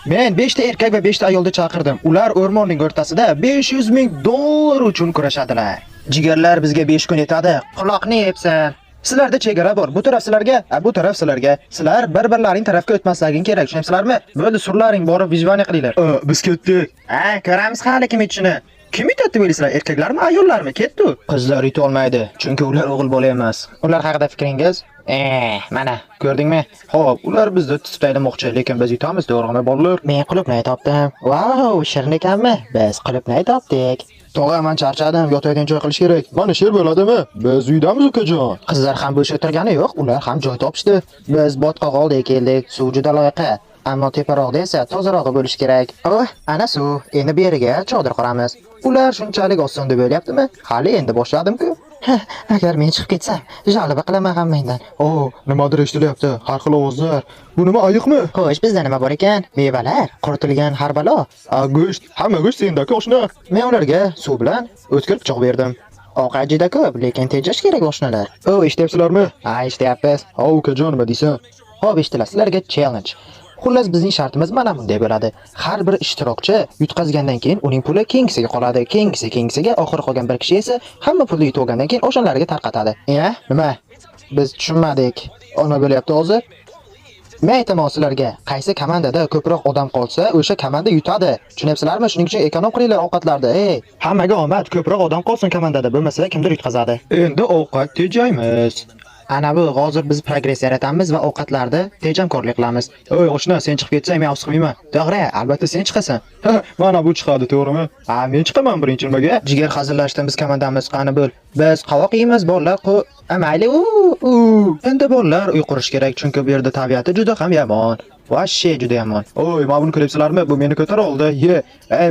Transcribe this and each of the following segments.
Men 5 ta erkak va 5 ta ayolni chaqirdim. Ular o'rmonning o'rtasida 500 ming dollar uchun kurashadilar. Jigarlar bizga 5 kun yetadi. Quloqni yepsan. Sizlarda chegara bor. Bu taraf sizlarga, bu taraf sizlarga. Sizlar bir-birlarining tarafga o'tmasliging kerak, tushunasizlarmi? Bo'ldi, surlaring borib vijvoniy qilinglar. Biz ketdik. Ko'ramiz hali kim yetishini. Kim yetadi deysizlar? Erkaklarmi, ayollarmi? Ketdi. Qizlar yeta olmaydi, chunki ular o'g'il bola emas. Ular haqida fikringiz? Mana, ko'rdingmi? Xo'p, ular bizni tutib taylamoqchi, lekin biz yutamiz, to'g'rimi bolalar? Men qulupnay topdim. Vau, shirin ekanmi? Biz qulupnay topdik. Tog'a, men charchadim, yotadigan joy qilish kerak. Mana sher bo'ladimi? Biz uydamiz ukajon. Qizlar ham bo'sh o'tirgani yo'q, ular ham joy topishdi. Biz botqoq oldik keldik, suv juda loyiqa. Ammo teparoqda esa tozarog'i bo'lish kerak. Ana suv, endi bu yerga chodir quramiz. Ular shunchalik oson deb o'ylayaptimi? Hali endi boshladim-ku. Agar men chiqib ketsam, jaliba qilaman hammangdan. Nimadir eshitilyapti? Har xil ovozlar. Bu nima, ayiqmi? Xo'sh, bizda nima bor ekan? Mevalar, quritilgan har balo. Go'sht, hamma go'sht sendaki oshna. Men ularga suv bilan o'tkir pichoq berdim. Ovqat juda ko'p, lekin tejash kerak oshnalar. Eshityapsizlarmi? Eshityapmiz. Ukajon, nima deysan? Xo'p, eshitilar, sizlarga challenge. Xullas bizning shartimiz mana bunday bo'ladi. Har bir ishtirokchi yutqazgandan keyin uning puli kengisiga qoladi. Kengisiga, oxiri qolgan bir kishi esa hamma pulni yutib olgandan keyin o'shanlarga tarqatadi. Nima? Biz tushunmadik. Nima bo'lyapti hozir? Men aytaman sizlarga, qaysi komandada ko'proq odam qolsa, o'sha komanda yutadi. Tushunyapsizlarmi? Shuning uchun ekonom qilinglar ovqatlarda. Hammaga omad, ko'proq odam qolsin komandada, bo'lmasa kimdir yutqazadi. Endi ovqat tejaymiz. Ana bu hozir biz progress yaratamiz va ovqatlarda tejamkorlik qilamiz. Oshna, sen chiqib ketsang men afsus qilmayman. To'g'ri, albatta sen chiqasan. Mana bu chiqadi, to'g'rimi? Men chiqaman birinchi nimaga? Jigar hazillashdi, biz komandamiz qani bo'l. Biz qovoq yeymiz, bolalar mayli. Endi bolalar uy qurish kerak, chunki bu yerda tabiati juda ham yomon. Vashshe juda yomon. Mana buni ko'ryapsizlarmi? Bu meni ko'tara oldi.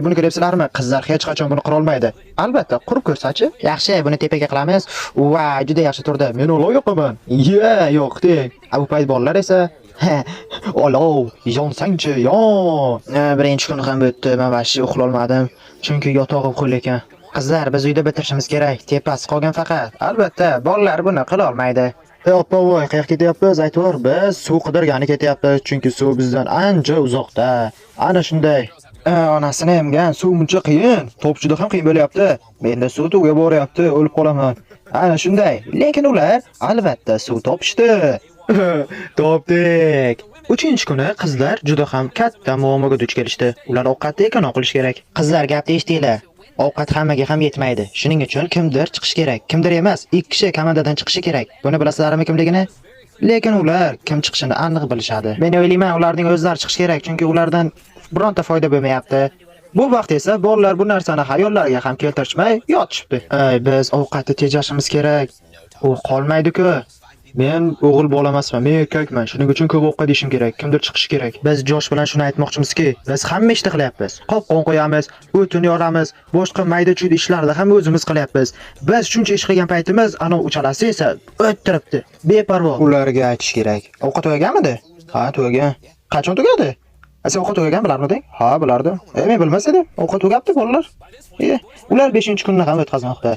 Buni ko'ryapsizlarmi? Qizlar hech qachon buni qila olmaydi. Albatta, qurib ko'rsa-chi? Yaxshi, buni tepaga qilamiz. Juda yaxshi turdi. Men olov yoqaman. Yo'q deng. Bu payt bolalar esa olov, yonsangchi, yon. Birinchi kun ham o'tdi, men vashshe uxlay olmadim, chunki yotog'im qo'l ekan. Qizlar, biz uyda bitirishimiz kerak. Tepasi qolgan faqat. Albatta, bolalar buni qila olmaydi. Oppovoy, qayerga ketyapmiz? Aytver, biz suv qidirgani ketyapmiz, chunki suv bizdan ancha uzoqda. Ana shunday. Onasini emgan suv muncha qiyin. Topishida ham qiyin bo'lyapti. Menda suv tugab boryapti, o'lib qolaman. Ana shunday. Lekin ular albatta suv topishdi. Topdik. 3-kuni qizlar juda ham katta muammoga duch kelishdi. Ular ovqatni ekonom qilish kerak. Qizlar, gapni eshitinglar. Ovqat hammaga ham yetmaydi. Shuning uchun kimdir chiqish kerak. Kimdir emas, 2 kishi komandadan chiqishi kerak. Buni bilasizlarmi kimligini? Lekin ular kim chiqishini aniq bilishadi. Men o'ylayman, ularning o'zlari chiqish kerak, chunki ulardan bironta foyda bo'lmayapti. Bu vaqt esa bolalar bu narsani xayollariga ham keltirishmay yotishibdi. Biz ovqatni tejashimiz kerak. U qolmaydi-ku. Men o'g'il bola emasman, men erkakman. Shuning uchun ko'p ovqat yeyishim kerak. Kimdir chiqishi kerak. Biz Josh bilan shuni aytmoqchimizki, biz hamma ishni qilyapmiz. Qopqon qo'yamiz, o'tin yoramiz, boshqa mayda-chuyda ishlarni ham o'zimiz qilyapmiz. Biz shuncha ish qilgan paytimiz, ana uchalasi esa o'ttiribdi. Beparvo. Ularga aytish kerak. Ovqat tugaganmidi? Ha, tugagan. Qachon tugadi? Sen ovqat tugagan bilarmiding? Ha, bilardim. Men bilmas edim. Ovqat tugabdi bolalar. Ular 5-kunni ham o'tkazmoqda.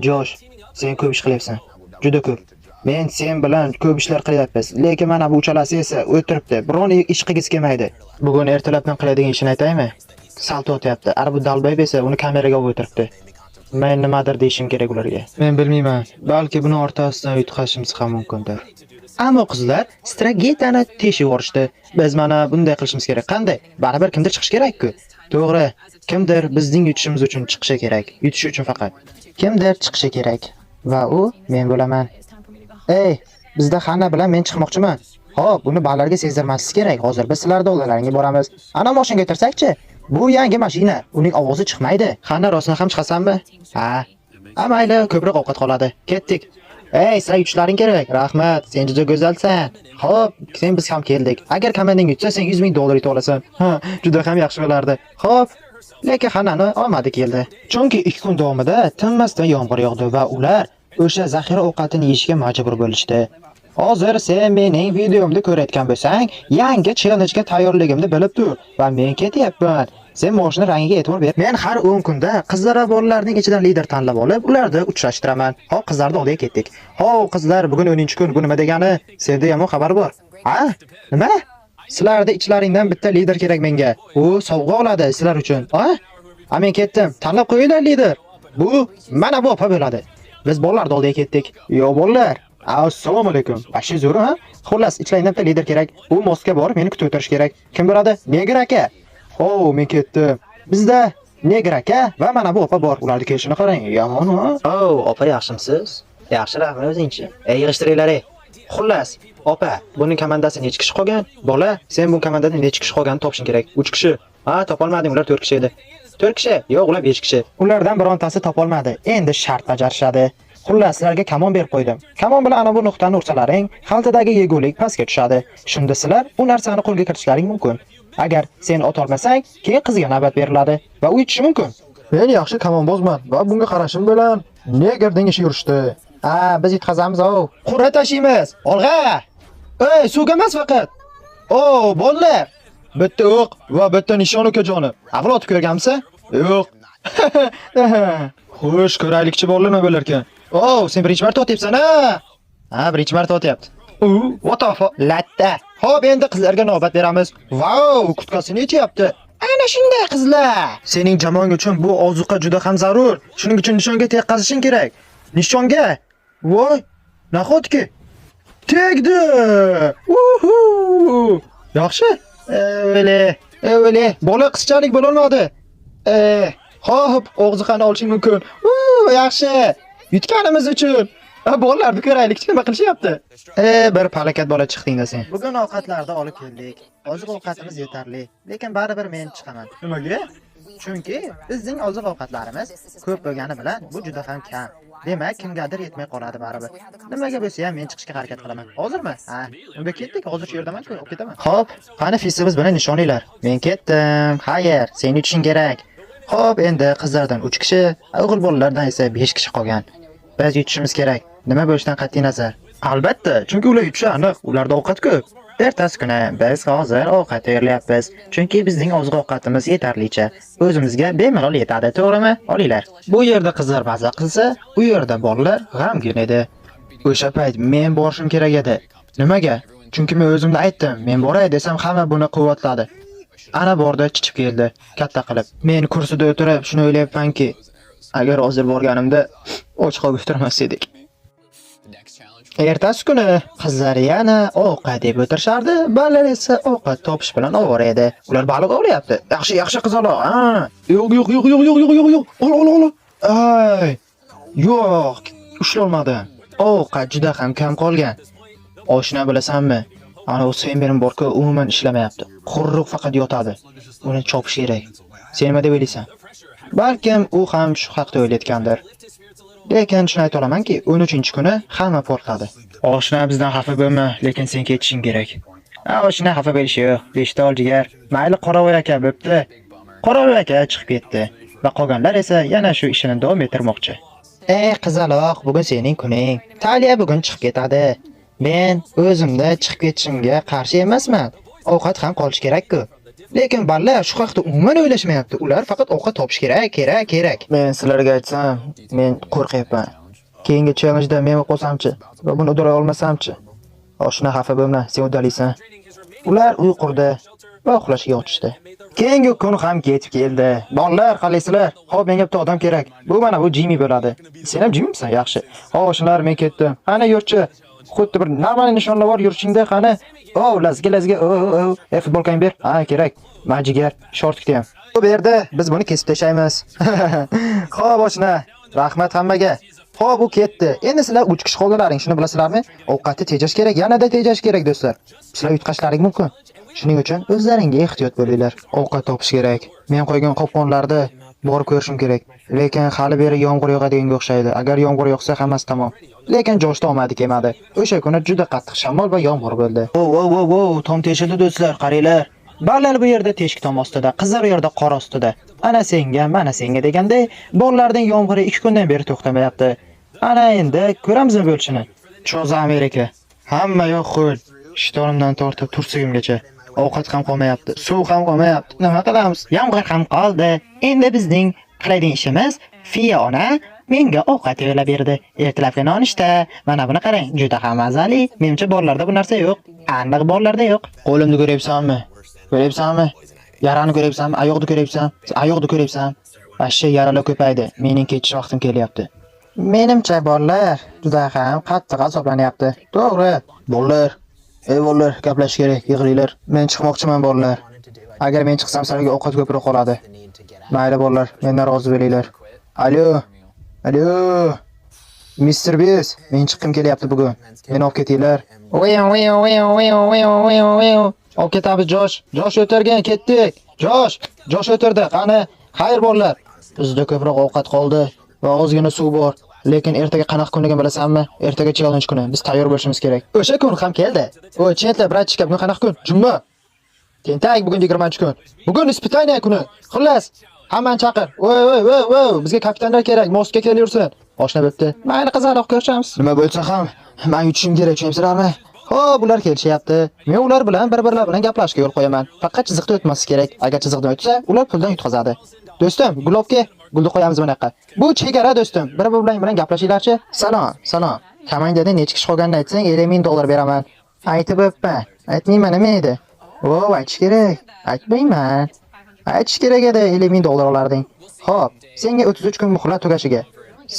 Josh, sen ko'p ish qilyapsan. Juda ko'p. Men sen bilan ko'p ishlar qilyapmiz, lekin mana bu uchalasi esa o'tiribdi. Biron ish qilgisi kelmaydi. Bugun ertalabdan qiladigan ishini aytaymi? Salto o'tyapti. Bu dalbayb esa uni kameraga olib o'tiribdi. Men nimadir deyishim kerak ularga. Men bilmayman. Balki buni ortasidan yutqazishimiz ham mumkindir. Ammo qizlar strategiyani teshib yuborishdi. Biz mana bunday qilishimiz kerak. Qanday? Baribir kimdir chiqish kerak-ku. To'g'ri, kimdir bizning yutishimiz uchun chiqishi kerak. Yutish uchun faqat. Kimdir chiqishi kerak. Va u men bo'laman. Bizda Xanna bilan men chiqmoqchiman. Xo'p, buni ba'larga sezdirmaslik kerak. Hozir biz sizlarning oldalaringga boramiz. Ana mashinaga o'tirsak-chi? Bu yangi mashina. Uning ovozi chiqmaydi. Xanna rostdan ham chiqasanmi? Mayli, ko'proq ovqat qoladi. Ketdik. Sizlar yutishlaring kerak. Rahmat, sen juda go'zalsan. Xo'p, sen biz ham keldik. Agar komandang yutsa, sen 100 ming dollar yutib olasan. Juda ham yaxshi bo'lardi. Xo'p, lekin Xannani omadi keldi. Chunki 2 kun davomida tinmasdan yomg'ir yog'di va ular o'sha zaxira ovqatini yeyishga majbur bo'lishdi. Hozir sen mening videomni ko'rayotgan bo'lsang, yangi challenge-ga tayyorligimni bilib tur va men ketyapman. Sen mashina rangiga e'tibor ber. Men har 10 kunda qizlar va bolalarning ichidan lider tanlab olib, ularni uchrashtiraman. Xo'p, qizlarning oldiga ketdik. Qizlar, bugun 10-kun. Bu nima degani? Senda yomon xabar bor. Nima? Sizlarda ichlaringdan bitta lider kerak menga. U sovg'a oladi sizlar uchun. A men ketdim. Tanlab qo'yinglar lider. Bu mana bu opa bo'ladi. Biz bolalar oldiga ketdik. Yo bolalar. Assalomu alaykum. Bashi zo'r ha? Xullas, ichlaringdan bitta lider kerak. U mostga borib meni kutib o'tirish kerak. Kim boradi? Neger aka. Men ketdim. Bizda Neger aka va mana bu opa bor. Ularni kelishini qarang. Yomon ha? Opa yaxshimisiz? Yaxshi rahmat o'zingchi. Yig'ishtiringlar. Xullas, opa, buning komandasi necha kishi qolgan? Bola, sen bu komandadan necha kishi qolganini topishing kerak. 3 kishi. Topolmading, ular 4 kishi edi. 4 kishi? Yo'q, ular 5 kishi. Ulardan birontasi topolmadi. Endi shart bajarishadi. Xullas, sizlarga kamon berib qo'ydim. Kamon bilan ana bu nuqtani ursalaring, xaltadagi yegulik pastga tushadi. Shunda sizlar bu narsani qo'lga kiritishlaring mumkin. Agar sen ot olmasang, keyin qizga navbat beriladi va u yutishi mumkin. Men yaxshi kamonbozman va bunga qarashim bilan Negerning ishi yurishdi. Biz yutqazamiz. Qur'a tashiymiz. Olg'a. Suvga emas faqat. Bolalar. Bitta o'q va bitta nishon ukajonim. Avval otib ko'rganmisa? Yo'q. Xo'sh, ko'raylikchi bolalar nima bo'lar ekan? Sen birinchi marta otyapsan, birinchi marta otyapti. What the fuck? Latta. Xo'p, endi qizlarga navbat beramiz. Vau, kutkasini yechyapti. Ana shunday qizlar. Sening jamoang uchun bu ozuqa juda ham zarur. Shuning uchun nishonga teqqazishing kerak. Nishonga. Voy, nahotki tegdi. Yaxshi. Bola qizchalik bo'la olmadi. Xo'p, og'ziqani olishing mumkin. Yaxshi. Yutganimiz uchun. Bolalarni ko'raylikchi nima qilishyapti. Bir palakat bola chiqding-da sen. Bugun ovqatlarni olib keldik. Oziq-ovqatimiz yetarli, lekin baribir men chiqaman. Nimaga? Chunki bizning oziq-ovqatlarimiz ko'p bo'lgani bilan bu juda ham kam. Demak, kimgadir yetmay qoladi baribir. Nimaga bo'lsa ham men chiqishga harakat qilaman. Hozirmi? Unda ketdik, hozir shu yerdaman-ku, olib ketaman. Xo'p, qani fissimiz bilan nishoninglar. Men ketdim. Xayr, sen yutishing kerak. Xo'p, endi qizlardan 3 kishi, o'g'il bolalardan esa 5 kishi qolgan. Biz yutishimiz kerak. Nima bo'lishidan qat'iy nazar. Albatta, chunki ular yutishi aniq. Ularda ovqat ko'p. Ertasi kuni biz hozir ovqat tayyorlayapmiz. Chunki bizning oziq-ovqatimiz yetarlicha. O'zimizga bemalol yetadi, to'g'rimi? Olinglar. Bu yerda qizlar maza qilsa, u yerda bolalar g'amgin edi. O'sha payt men borishim kerak edi. Nimaga? Chunki men o'zimda aytdim, men boray desam hamma buni quvvatladi. Ana borda chichib keldi, katta qilib. Men kursida o'tirib shuni o'ylayapmanki, agar hozir borganimda och qolib o'tirmas edik. Ertasi kuni qizlar yana ovqat deb o'tirishardi, bolalar esa ovqat topish bilan ovora edi. Ular baliq ovlayapti. Yaxshi qizaloq. Yo'q. Ol. Yo'q, ushlolmadim. Ovqat juda ham kam qolgan. Oshna bilasanmi? Ana u Senberim borku, umuman ishlamayapti. Quruq faqat yotadi. Uni chopish kerak. Sen nima deb o'ylaysan? Balkim u ham shu haqda o'ylayotgandir. Lekin shuni ayta olamanki, 13-kuni hamma portladi. Oshna bizdan xafa bo'lma, lekin sen ketishing kerak. Oshna xafa bo'lishi yo'q. Beshta oljigar. Mayli Qoravoy aka bo'pti. Qoravoy aka chiqib ketdi va qolganlar esa yana shu ishini davom ettirmoqchi. Qizaloq, bugun sening kuning. Taliya bugun chiqib ketadi. Men o'zimda chiqib ketishimga qarshi emasman. Ovqat ham qolish kerak-ku. Lekin bolalar shu haqda umuman o'ylashmayapti. Ular faqat ovqat topish kerak. Men sizlarga aytsam, men qo'rqyapman. Keyingi challenge-da men qo'samchi va buni uddalay olmasamchi? Oshna xafa bo'lma, sen uddalaysan. Ular uy qurdi va uxlashga yotishdi. Keyingi kun ham ketib keldi. Bolalar, qalaysizlar? Xo'p, menga bitta odam kerak. Bu mana bu Jimmy bo'ladi. Sen ham Jimmysan, yaxshi. Oshnalar, men ketdim. Ana yurchi. Xuddi bir normal nishonlar bor yurishingda qani. Lazga. Futbolkang ber. Kerak. Majigar, shortikda ham. Bu yerda biz buni kesib tashlaymiz. Xo'p, oshna. Rahmat hammaga. Xo'p, u ketdi. Endi sizlar 3 kishi qoldilaring, shuni bilasizlarmi? Ovqatni tejash kerak, yanada tejash kerak do'stlar. Sizlar yutqashlaring mumkin. Shuning uchun o'zlaringga ehtiyot bo'linglar. Ovqat topish kerak. Men qo'ygan qopqonlarda borib ko'rishim kerak. Lekin hali beri yomg'ir yog'adiganga o'xshaydi. Agar yomg'ir yog'sa hammasi tamom. Lekin joshda omadi kelmadi. O'sha kuni juda qattiq shamol va yomg'ir bo'ldi. Tom teshildi do'stlar, qaranglar. Bolalar bu yerda teshik tom ostida, qizlar u yerda qor ostida. Ana senga, mana senga deganday, bolalarning yomg'iri 2 kundan beri to'xtamayapti. Ana endi ko'ramizmi bo'lishini. Cho'za Amerika. Hamma yoq xo'l. Ishtonimdan tortib tursugimgacha. Ovqat ham qolmayapti, suv ham qolmayapti. Nima qilamiz? Yomg'ir ham qoldi. Endi bizning qiladigan ishimiz Fiya ona menga ovqat tayyorlab berdi. Ertalabki nonushta. Mana buni qarang, juda ham mazali. Menimcha bolalarda bu narsa yo'q. Aniq bollarda yo'q. Qo'limni ko'ryapsanmi? Ko'ryapsanmi? Yarani ko'ryapsanmi? Oyoqni ko'ryapsan? Oyoqni ko'ryapsan? Vashshe yaralar ko'paydi. Mening ketish vaqtim kelyapti. Menimcha bolalar juda ham qattiq azoblanyapti. To'g'ri. Bolalar, ey bolalar, gaplash kerak, yig'ringlar. Men chiqmoqchiman bolalar. Agar men chiqsam sizlarga ovqat ko'proq qoladi. Mayli bolalar, mendan rozi bo'linglar. Alo. Alo. Mr. Biz, men chiqim kelyapti bugun. Meni olib ketinglar. Olib ketamiz Josh. Josh o'tirgan, ketdik. Josh o'tirdi. Qani, xayr bolalar. Bizda ko'proq ovqat qoldi va ozgina suv bor. Lekin ertaga qanaqa kunligini bilasanmi? Ertaga challenge kuni. Biz tayyor bo'lishimiz kerak. O'sha kun ham keldi. Voy, chetla, bratchika, bugun qanaqa kun? Juma. Tentak, bugun 20-kun. Bugun ispitaniya kuni. Xullas, hammani chaqir. Voy, bizga kapitanlar kerak. Mostga kelyursin. Oshna bo'pti. Mayli qizaloq ko'rishamiz. Nima bo'lsa ham, men yutishim kerak, tushunasizlarmi? Xo'p, ular kelishyapti. Men ular bilan bir-birlar bilan gaplashishga yo'l qo'yaman. Faqat chiziqda o'tmasi kerak. Agar chiziqdan o'tsa, ular puldan yutqazadi. Do'stim, Globga gulni qo'yamiz bunaqa. Bu chegara do'stim. Bir-birlar bilan gaplashinglarchi. Salom. Komandada necha kishi qolganini aytsang, $50,000 beraman. Aytib o'pma. Aytmayman, nima edi? Voy, aytish kerak. Aytmayman. Aytish kerak edi, $50,000 olarding. Xo'p, senga 33 kun muhlat tugashiga.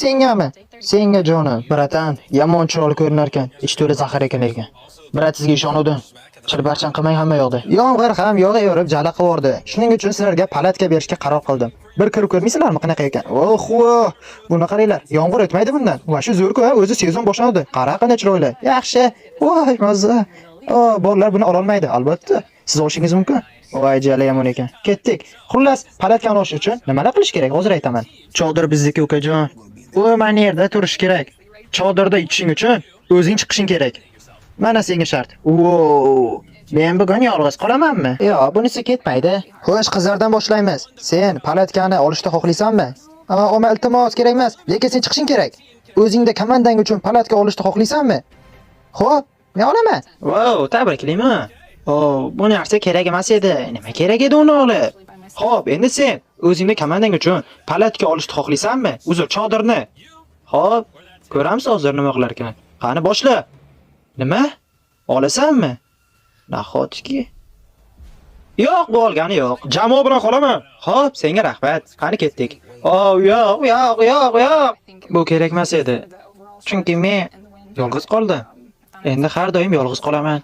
Sengami? Senga jonim. Bratan, yomon chiroyli ko'rinar ekan, ichi to'la zahar ekan lekin. Brat, sizga ishonuvdim. Chirbarchan qilmang hamma yoqda. Yomg'ir ham yog'averib jala qivordi. Shuning uchun sizlarga palatka berishga qaror qildim. Bir kirib ko'rmaysizlarmi qanaqa ekan? Buni qaranglar. Yomg'ir o'tmaydi bundan. Va shu zo'r-ku, o'zi sezon boshlandi. Qara qanday chiroyli. Yaxshi. Voy, mazza. Bolalar buni ololmaydi, albatta. Siz olishingiz mumkin. Voy, jala yomon ekan. Ketdik. Xullas, palatkani olish uchun nimalar qilish kerak? Hozir aytaman. Chodir bizniki, ukajon. U mana yerda turish kerak. Chodirda ichishing uchun o'zing chiqishing kerak. Mana senga shart. Men bugun yolg'iz qolamanmi? Yo'q, bunisi ketmaydi. Xo'sh, qizlardan boshlaymiz. Sen palatkani olishni xohlaysanmi? Oma iltimos kerak emas, lekin sen chiqishing kerak. O'zingda komandang uchun palatka olishni xohlaysanmi? Xo'p, men olaman. Tabriklayman. Bu narsa kerak emas edi. Nima kerak edi uni olib? Xo'p, endi sen o'zingda komandang uchun palatka olishni xohlaysanmi? Uzr, chodirni. Xo'p, ko'ramiz hozir nima qilar ekan. Qani boshla. Nima? Olasanmi? Nahotki? Yo'q, bu olgani yo'q. Jamoa bilan qolaman. Xo'p, senga rahmat. Qani ketdik. Yo'q. Bu kerak emas edi. Chunki men yolg'iz qoldim. Endi har doim yolg'iz qolaman.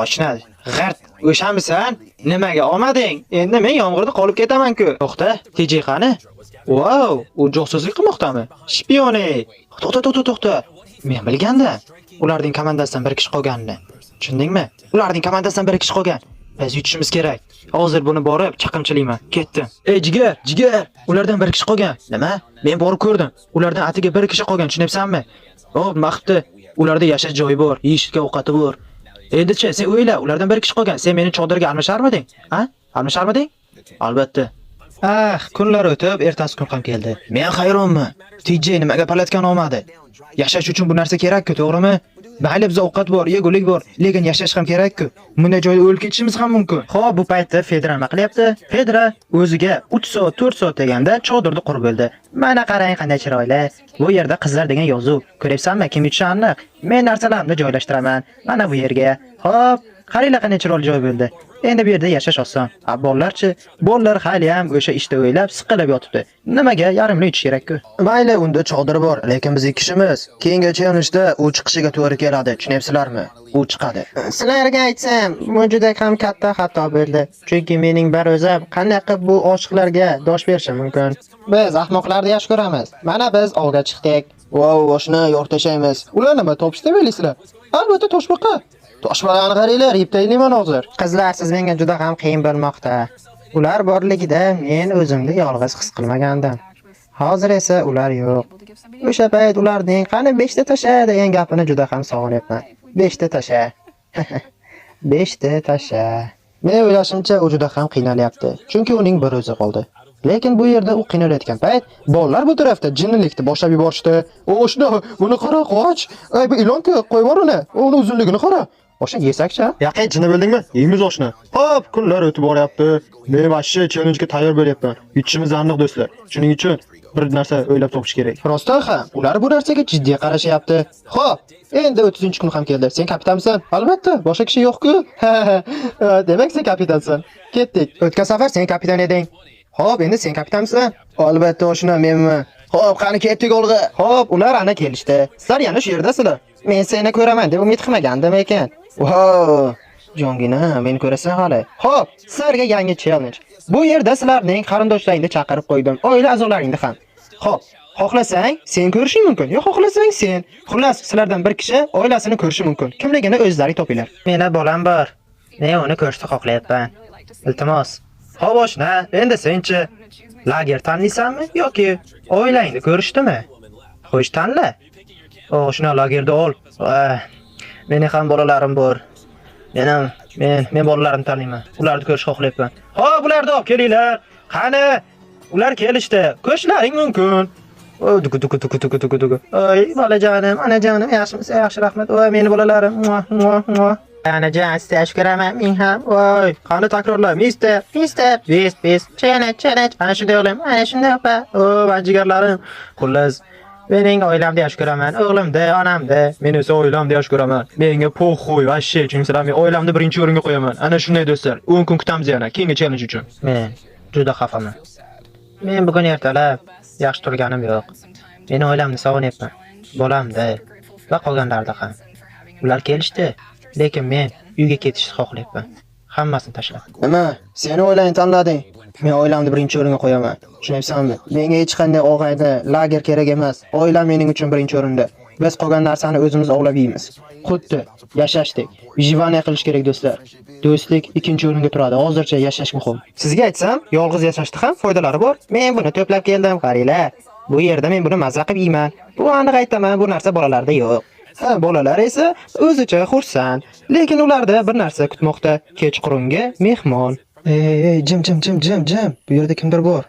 Oshna, g'art, o'shamisan? Nimaga olmading? Endi men yomg'irda qolib ketaman-ku. To'xta, TJ qani? Wow, u josuslik qilmoqdami? Shpioney. To'xta. Men bilgandim. Ularning komandasidan bir kishi qolganini. Tushundingmi? Ularning komandasidan bir kishi qolgan. Biz yutishimiz kerak. Hozir buni borib chaqimchilayman. Ketdim. Ey jigar. Ulardan bir kishi qolgan. Nima? Men borib ko'rdim. Ulardan atiga bir kishi qolgan, tushunyapsanmi? Maqtdi. Ularda yashash joyi bor, yeyishga ovqati bor. Endi-chi, sen o'yla, ulardan bir kishi qolgan. Sen meni chodirga almasharmiding? Almasharmiding? Albatta. Kunlar o'tib, ertasi kun ham keldi. Men hayronman. TJ nimaga palatkani olmadi? Yashash uchun bu narsa kerak-ku, to'g'rimi? Mayli, bizda ovqat bor, yegulik bor, lekin yashash ham kerak-ku. Bunday joyda o'lib ketishimiz ham mumkin. Xo'p, bu paytda Fedra nima qilyapti? Fedra o'ziga 3 soat, 4 soat deganda chodirni qurib bo'ldi. Mana qarang qanday chiroyli. Bu yerda qizlar degan yozuv. Ko'ryapsanmi, kim yutishi aniq. Men narsalarimni joylashtiraman. Mana bu yerga. Xo'p, qaranglar qanday chiroyli joy bo'ldi. Endi bu yerda yashash oson. Bolalarchi? Bolalar hali ham o'sha ishda o'ylab, siqilib yotibdi. Nimaga yarimni yutish kerak-ku? Mayli, unda chodir bor, lekin biz ikkishimiz. Keyingi challenge'da u chiqishiga to'g'ri keladi, tushunyapsizlarmi? U chiqadi. Sizlarga aytsam, bu juda ham katta xato bo'ldi. Chunki mening bir o'zim qanday qilib bu oshiqlarga dosh berishim mumkin. Biz ahmoqlarni yaxshi ko'ramiz. Mana biz olga chiqdik. Oshna yortashaymiz. Ular nima topishdi bilasizlar? Albatta toshbaqa. Toshbaqani qaranglar, yeb taylayman hozir. Qizlar, siz menga juda ham qiyin bo'lmoqda. Ular borligida men o'zimni yolg'iz his qilmagandim. Hozir esa ular yo'q. O'sha payt ularning qani 5 ta tasha degan gapini juda ham sog'inayapman. 5 ta tasha. 5 ta tasha. Men o'ylashimcha u juda ham qiynalyapti. Chunki uning bir o'zi qoldi. Lekin bu yerda u qiynalayotgan payt bolalar bu tarafda jinnilikni boshlab yuborishdi. O'shna, buni qara, qoch. Bu ilon-ku, qo'y bor uni. Uni uzunligini qara. Oshna yesakcha? Yaqay, jinni bildingmi? Yeymiz oshna. Hop, kunlar o'tib boryapti. Men vashshe challenge-ga tayyor bo'lyapman. Yutishimiz aniq do'stlar. Shuning uchun bir narsa o'ylab topish kerak. Rostdan ham ular bu narsaga jiddiy qarashyapti. Xo'p, endi 30-kun ham keldi. Sen kapitansan? Albatta, boshqa kishi yo'q-ku. Demak, sen kapitansan. Ketdik. O'tgan safar sen kapitan eding. Xo'p, endi sen kapitansan? Albatta, oshna menman. Xo'p, qani ketdik o'g'li. Xo'p, ular ana kelishdi. Sizlar yana shu yerdasizlar. Men seni ko'raman deb umid qilmagandim ekan. Wow! Jongina, meni ko'rasan hali. Xo'p, sizlarga yangi challenge. Bu yerda sizlarning qarindoshlaringni chaqirib qo'ydim. Oila a'zolaringni ham. Xo'p, xohlasang sen ko'rishing mumkin. Yo, xohlasang sen. Xullas, sizlardan bir kishi oilasini ko'rishi mumkin. Kimligini o'zlaring topinglar. Meni bolam bor. Men uni ko'rishni xohlayapman. Iltimos. Xo'p, oshna, endi senchi lager tanlaysanmi yoki oilangni ko'rishdimi? Xo'sh, tanla. Oshna lagerda ol. Meni ham bolalarim bor. Men bolalarimni tanlayman. Ularni ko'rish xohlayapman. Xo'p, ularni olib kelinglar. Qani? Ular kelishdi. Ko'rishlaring mumkin. Dugu. Oy, bolajonim, onajonim, yaxshimisiz? Yaxshi, rahmat. Voy, meni bolalarim. Anajon, sizga shukuraman. Men ham. Voy, qani takrorla. Mister. Bis. Chanach. Ana shunday o'g'lim, ana shunday opa. O, jigarlarim. Xullas, mening oilamda yaxshi ko'raman, o'g'limda, onamda, men esa oilamda yaxshi ko'raman. Menga po'xo'y, vashshe, chunki sizlar men oilamni birinchi o'ringa qo'yaman. Ana shunday do'stlar. 10 kun kutamiz yana keyingi challenge uchun. Men juda xafaman. Men bugun ertalab yaxshi turganim yo'q. Men oilamni sog'inyapman. Bolamda va qolganlarda ham. Ular kelishdi, lekin men uyga ketishni xohlayapman. Hammasini tashlab. Nima? Seni oilangni tanlading. Men oilamni birinchi o'ringa qo'yaman. Tushunyapsanmi? Menga hech qanday og'ayni, lager kerak emas. Oilam mening uchun birinchi o'rinda. Biz qolgan narsani o'zimiz ovlab yeymiz. Xuddi yashashdek. Vijivaniya qilish kerak do'stlar. Do'stlik ikkinchi o'ringa turadi. Hozircha yashash muhim. Sizga aytsam, yolg'iz yashashda ham foydalari bor. Men buni to'plab keldim, qaranglar. Bu yerda men buni mazza qilib yeyman. Bu aniq aytaman, bu narsa bolalarda yo'q. Ha, bolalar esa o'zicha xursand, lekin ularda bir narsa kutmoqda. Kechqurunga mehmon. Ey, jim. Bu yerda kimdir bor.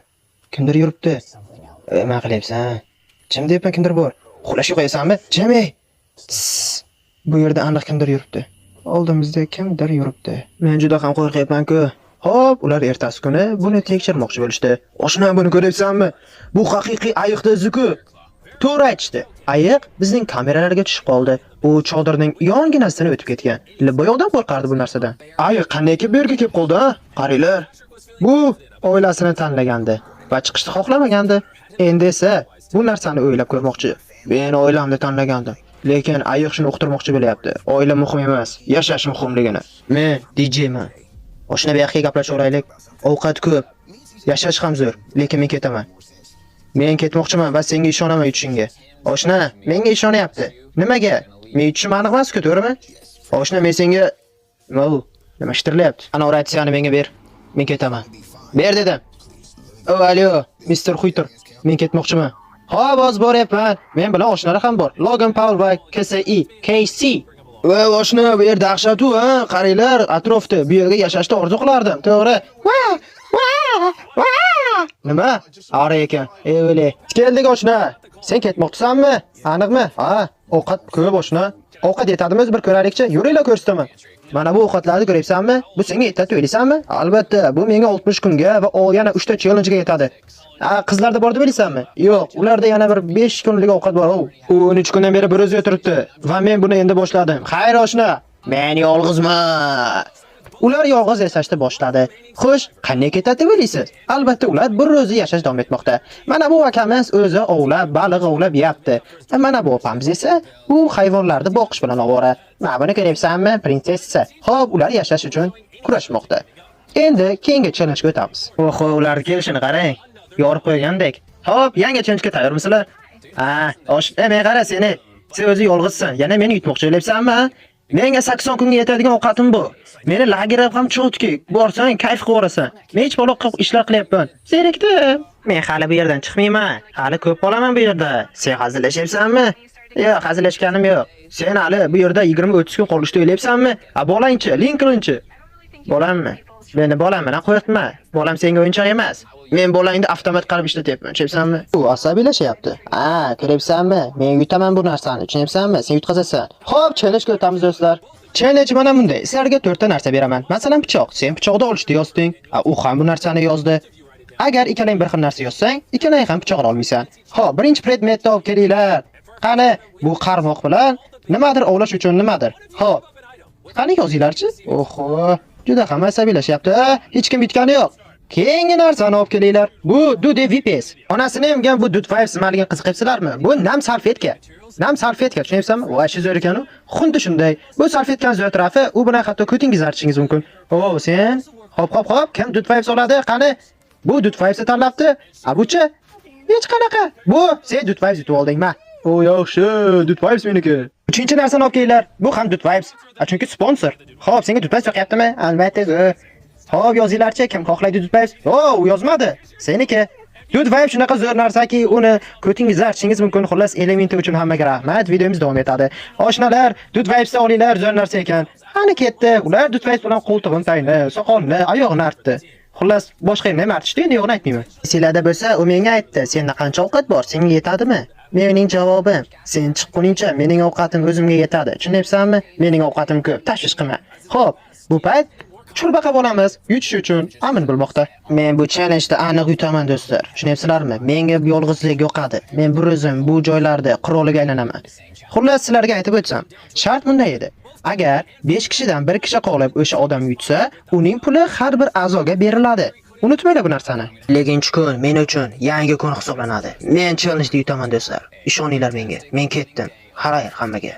Kimdir yuribdi. Nima qilyapsan? Jim deyapman, kimdir bor. Uxlashga qo'yasanmi? Jim ey. Bu yerda aniq kimdir yuribdi. Oldimizda kimdir yuribdi. Men juda ham qo'rqyapman-ku. Xo'p, ular ertasi kuni buni tekshirmoqchi bo'lishdi. Oshna, buni ko'ryapsanmi? Bu haqiqiy ayiq o'zi-ku. To'g'ri aytishdi. Ayiq bizning kameralarga tushib qoldi. U chodirning yonginasidan o'tib ketgan. Boyoqdan qo'rqardi bu narsadan. Ayiq qanday kelib bu yerga kelib qoldi, ha? Qaranglar. Bu oilasini tanlagandi va chiqishni xohlamagandi. Endi esa bu narsani o'ylab ko'rmoqchi. Men oilamni tanlagandim, lekin ayiq shuni uqtirmoqchi bo'lyapti. Oila muhim emas, yashash muhimligini. Men DJman. Oshna bu yoqqa gaplashaveraylik. Ovqat ko'p, yashash ham zo'r, lekin men ketaman. Men ketmoqchiman va senga ishonaman yutishingga. Oshna, menga ishonyapti. Nimaga? Men yutishim aniq emas-ku, to'g'rimi? Oshna, men senga nima shtirlayapti? Ana oratsiyani menga ber. Men ketaman. Ber dedim. Alo, Mr. Xuytur. Men ketmoqchiman. Xo'p, hozir boryapman. Men bilan oshnalar ham bor. Logan Paul va KC. Voy, oshna, bu yer dahshat-u, ha? Qaranglar, atrofda bu yerga yashashni orzu qilardim, to'g'ri? Nima? Ara ekan. O'yle. Keldik oshna. Sen ketmoqchisanmi? Aniqmi? Ha, ovqat ko'p oshna. Ovqat yetadimi? Bir ko'raylikchi. Yuringlar ko'rsataman. Mana bu ovqatlarni ko'ryapsanmi? Bu senga yetadi o'ylaysanmi? Albatta, bu menga 60 kunga va yana 3 ta challenge ga yetadi. Qizlarda bor deb bilasanmi? Yo'q, ularda yana bir 5 kunlik ovqat bor. U 13 kundan beri bir o'zi o'tiribdi va men buni endi boshladim. Xayr oshna. Men yolg'izman. Ular yolg'iz yashashni boshladi. Xo'sh, qanday ketadi deb o'ylaysiz? Albatta, ular bir o'zi yashash davom etmoqda. Mana bu akamiz o'zi ovlab, baliq ovlab yeyapti. Mana bu opamiz esa u hayvonlarni boqish bilan ovora. Mana buni ko'ryapsanmi, prinsessa? Xo'p, ular yashash uchun kurashmoqda. Endi keyingi challenge ga o'tamiz. Oho, ular kelishini qarang. Yorib qo'ygandek. Xo'p, yangi challenge ga tayyormisizlar? Men qara seni. Sen o'zi yolg'izsan. Yana meni yutmoqchi bo'lyapsanmi? Menga 80 kunga yetadigan ovqatim bu. Meni lagerga ham cho'tki. Borsang, kayf qilib Men hech baloq ishlar qilyapman. Zerikdim. Men hali bu yerdan chiqmayman. Hali ko'p qolaman bu yerda. Sen hazillashyapsanmi? Yo'q, hazillashganim yo'q. Sen hali bu yerda 20-30 kun qolishni o'ylayapsanmi? Bolangchi, Lincolnchi. Bolammi? Meni bolam bilan qo'yatma. Bolam senga o'yinchoq emas. Men bolangni avtomat qilib ishlatyapman, tushunyapsanmi? U asabiylashyapti. Ko'ryapsanmi? Men yutaman bu narsani, tushunyapsanmi? Sen yutqazasan. Xo'p, challenge o'tamiz do'stlar. Challenge mana bunday. Sizlarga 4 ta narsa beraman. Masalan, pichoq. Sen pichoqni olishni yozding. U ham bu narsani yozdi. Agar ikkalang bir xil narsa yozsang, ikkalang ham pichoq olmaysan. Xo'p, birinchi predmetni olib kelinglar. Qani, bu qarmoq bilan nimadir ovlash uchun nimadir. Xo'p. Qani yozinglarchi? Oho, juda ham asabiylashyapti. Hech kim bitgani yo'q. Keyingi narsani olib kelinglar. Bu Dude Vipes. Onasini emgan bu Dude Fives nimaligini qiziqibsizlarmi? Bu nam salfetka. Nam salfetka, tushunyapsizmi? Voy, shu zo'r ekan-u. Xuddi shunday. Bu salfetkani zo'r tarafi, u bilan hatto ko'tingizni artishingiz mumkin. O, sen? Hop, kim Dude Fives oladi? Qani? Bu Dude Fivesni tanlabdi. Abuchi? Hech qanaqa. Bu sen Dude Fives yutib oldingmi? O, yaxshi, Dude Fives meniki. Uchinchi narsani olib kelinglar. Bu ham Dude Fives. Chunki sponsor. Xo'p, senga Dude Fives yoqyaptimi? Albatta. Xo'p, yozinglarchi, kim xohlaydi Dude Fives? O, u yozmadi. Seniki. Dude Fives shunaqa zo'r narsaki, uni ko'tingizga artishingiz mumkin. Xullas, elementi uchun hammaga rahmat. Videomiz davom etadi. Oshnalar, Dude Fivesni olinglar, zo'r narsa ekan. Qani ketdi. Ular Dude Fives bilan qo'ltig'ini tayinli, soqolni, oyog'ini artdi. Xullas, boshqa nima ham artishdi, endi yo'qni aytmayman. Silada bo'lsa, u menga aytdi, "Senda qancha ovqat bor? Senga yetadimi?" Mening javobim, "Sen chiqquningcha mening ovqatim o'zimga yetadi. Tushunyapsanmi? Mening ovqatim ko'p, tashvish qilma." Xo'p, bu payt churbaqa bo'lamiz, yutish uchun amin bo'lmoqda. Men bu challenge-da aniq yutaman do'stlar. Tushunyapsizlarmi? Menga yolg'izlik yoqadi. Men bir o'zim bu joylarda qiroliga aylanaman. Xullas, sizlarga aytib o'tsam, shart bunday edi. Agar 5 kishidan 1 kishi qolib o'sha odam yutsa, uning puli har bir a'zoga beriladi. Unutmanglar bu narsani. Lekinchi kun men uchun yangi kun hisoblanadi. Men challenge-ni yutaman do'stlar. Ishoninglar menga. Men ketdim. Xayr hammaga.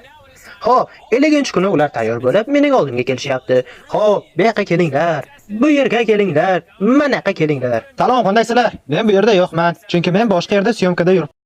Xo'p, 50-chi kuni ular tayyor bo'lib, mening oldimga kelishyapti. Xo'p, bu yoqqa kelinglar. Bu yerga kelinglar. Mana yoqqa kelinglar. Salom, qandaysizlar? Men bu yerda yo'qman, chunki men boshqa yerda syomkada yuribman.